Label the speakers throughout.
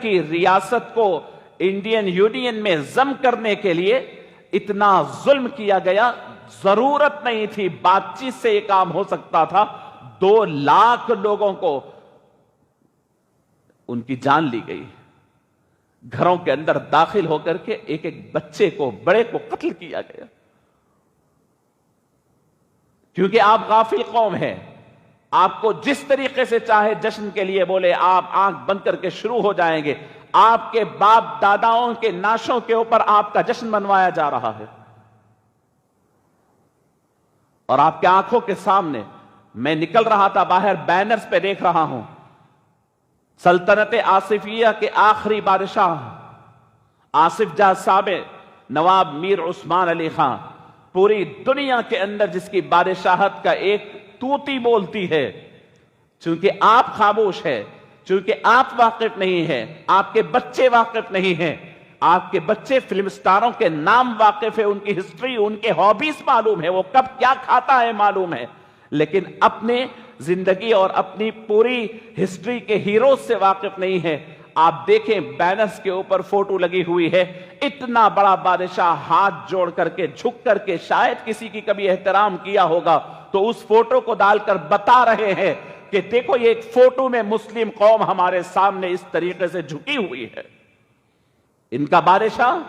Speaker 1: की रियासत को इंडियन यूनियन में जम करने के लिए इतना जुल्म किया गया। जरूरत नहीं थी, बातचीत से यह काम हो सकता था। 2 लाख लोगों को उनकी जान ली गई। घरों के अंदर दाखिल होकर के एक एक बच्चे को, बड़े को कत्ल किया गया, क्योंकि आप गाफिल कौम हैं। आपको जिस तरीके से चाहे जश्न के लिए बोले, आप आंख बंद करके शुरू हो जाएंगे। आपके बाप दादाओं के नाशों के ऊपर आपका जश्न मनवाया जा रहा है, और आपके आंखों के सामने मैं निकल रहा था बाहर, बैनर्स पे देख रहा हूं, सल्तनत आसिफिया के आखिरी बादशाह आसिफ जाह साहब नवाब मीर उस्मान अली खां, पूरी दुनिया के अंदर जिसकी बादशाहत का एक तूती बोलती है। चूंकि आप खामोश है, चूंकि आप वाकिफ नहीं है, आपके बच्चे वाकिफ नहीं हैं, आपके बच्चे फिल्म स्टारों के नाम वाकिफ है, उनकी हिस्ट्री, उनके हॉबीज मालूम है, वो कब क्या खाता है मालूम है, लेकिन अपने जिंदगी और अपनी पूरी हिस्ट्री के हीरोज से वाकिफ नहीं है। आप देखें, बैनर्स के ऊपर फोटो लगी हुई है, इतना बड़ा बादशाह हाथ जोड़ करके, झुक करके, शायद किसी की कभी एहतराम किया होगा, तो उस फोटो को डालकर बता रहे हैं कि देखो ये एक फोटो में मुस्लिम कौम हमारे सामने इस तरीके से झुकी हुई है। इनका बादशाह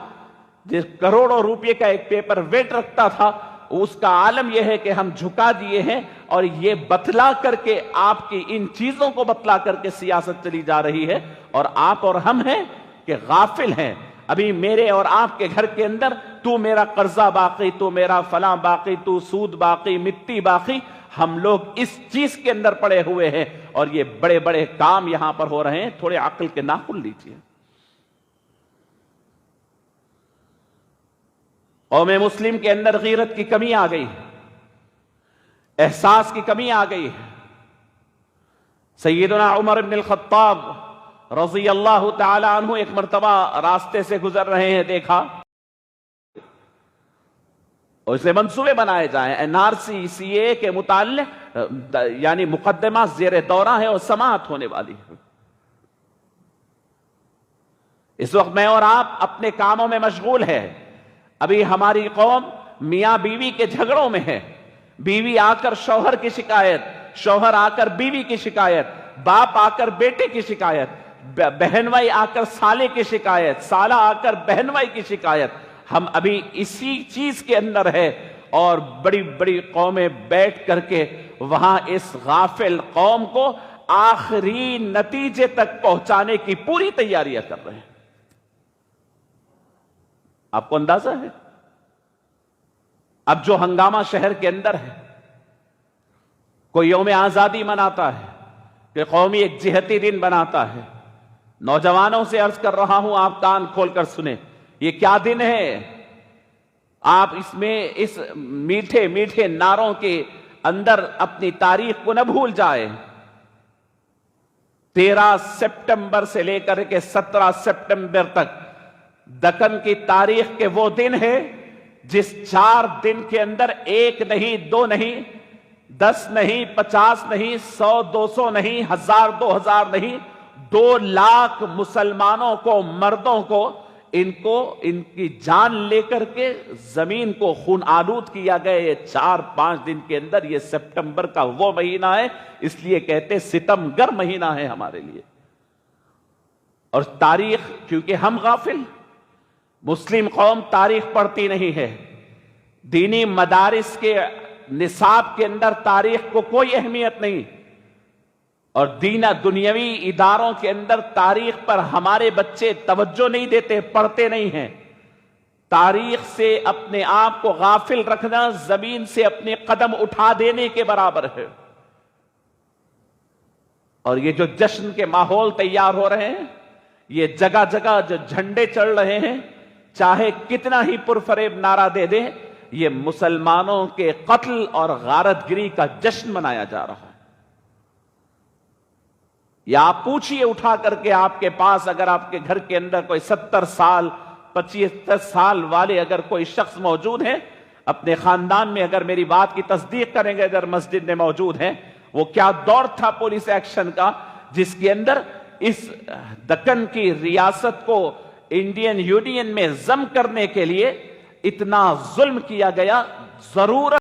Speaker 1: जिस करोड़ों रुपए का एक पेपर वेट रखता था, उसका आलम यह है कि हम झुका दिए हैं, और ये बतला करके, आपकी इन चीजों को बतला करके सियासत चली जा रही है। और आप और हम हैं कि गाफिल हैं। अभी मेरे और आपके घर के अंदर तू मेरा कर्जा बाकी, तू मेरा फलां बाकी, तू सूद बाकी, मिट्टी बाकी, हम लोग इस चीज के अंदर पड़े हुए हैं, और ये बड़े बड़े काम यहां पर हो रहे हैं। थोड़े अक्ल के नाखुन लीजिए। कौम मुस्लिम के अंदर गीरत की कमी आ गई, एहसास की कमी आ गई। सैयदना उमर इब्न अल-खत्ताब रज़ी अल्लाह तआला अन्हु एक मर्तबा रास्ते से गुजर रहे हैं, देखा और इसे मंसूबे बनाए जाएं, एनआरसी सीए के मुताल्लिक़ यानी मुकद्दमा ज़ेरे दौरा है और समाअत होने वाली है। इस वक्त मैं और आप अपने कामों में मशगूल है। अभी हमारी कौम मियां बीवी के झगड़ों में है। बीवी आकर शौहर की शिकायत, शौहर आकर बीवी की शिकायत, बाप आकर बेटे की शिकायत, बहनवाई आकर साले की शिकायत, साला आकर बहनवाई की शिकायत। हम अभी इसी चीज के अंदर है, और बड़ी बड़ी कौमें बैठ करके वहां इस गाफिल कौम को आखिरी नतीजे तक पहुंचाने की पूरी तैयारियां कर रहे हैं। आपको अंदाजा है? अब जो हंगामा शहर के अंदर है, कोई यौम आजादी मनाता है, कि कौमी एक जिहती दिन बनाता है। नौजवानों से अर्ज कर रहा हूं, आप कान खोलकर सुने, ये क्या दिन है? आप इसमें इस मीठे मीठे नारों के अंदर अपनी तारीख को न भूल जाए। 13 सितंबर से लेकर के 17 सितंबर तक दक्कन की तारीख के वो दिन है जिस 4 दिन के अंदर 1 नहीं, 2 नहीं, 10 नहीं, 50 नहीं, 100, 200 नहीं, 1000, 2000 नहीं, 2 लाख मुसलमानों को, मर्दों को, इनको इनकी जान लेकर के जमीन को खून आलूद किया गया। ये 4-5 दिन के अंदर, ये सितंबर का वो महीना है, इसलिए कहते सितमगर महीना है हमारे लिए। और तारीख, क्योंकि हम गाफिल, मुस्लिम कौम तारीख पढ़ती नहीं है। दीनी मदारिस के निसाब के अंदर तारीख को कोई अहमियत नहीं, और दीना दुनियावी इदारों के अंदर तारीख पर हमारे बच्चे तवज्जो नहीं देते, पढ़ते नहीं हैं। तारीख से अपने आप को गाफिल रखना जमीन से अपने कदम उठा देने के बराबर है। और ये जो जश्न के माहौल तैयार हो रहे हैं, ये जगह जगह जो झंडे चढ़ रहे हैं, चाहे कितना ही पुरफरेब नारा दे दे, ये मुसलमानों के कत्ल और गारतगिरी का जश्न मनाया जा रहा है। या आप पूछिए उठा करके, आपके पास अगर आपके घर के अंदर कोई 70 साल 25 साल वाले अगर कोई शख्स मौजूद है अपने खानदान में, अगर मेरी बात की तस्दीक करेंगे, अगर मस्जिद में मौजूद है, वो क्या दौर था पुलिस एक्शन का जिसके अंदर اس دکن کی ریاست کو انڈین یونین میں ضم کرنے کے لیے اتنا ظلم کیا گیا. ضرورت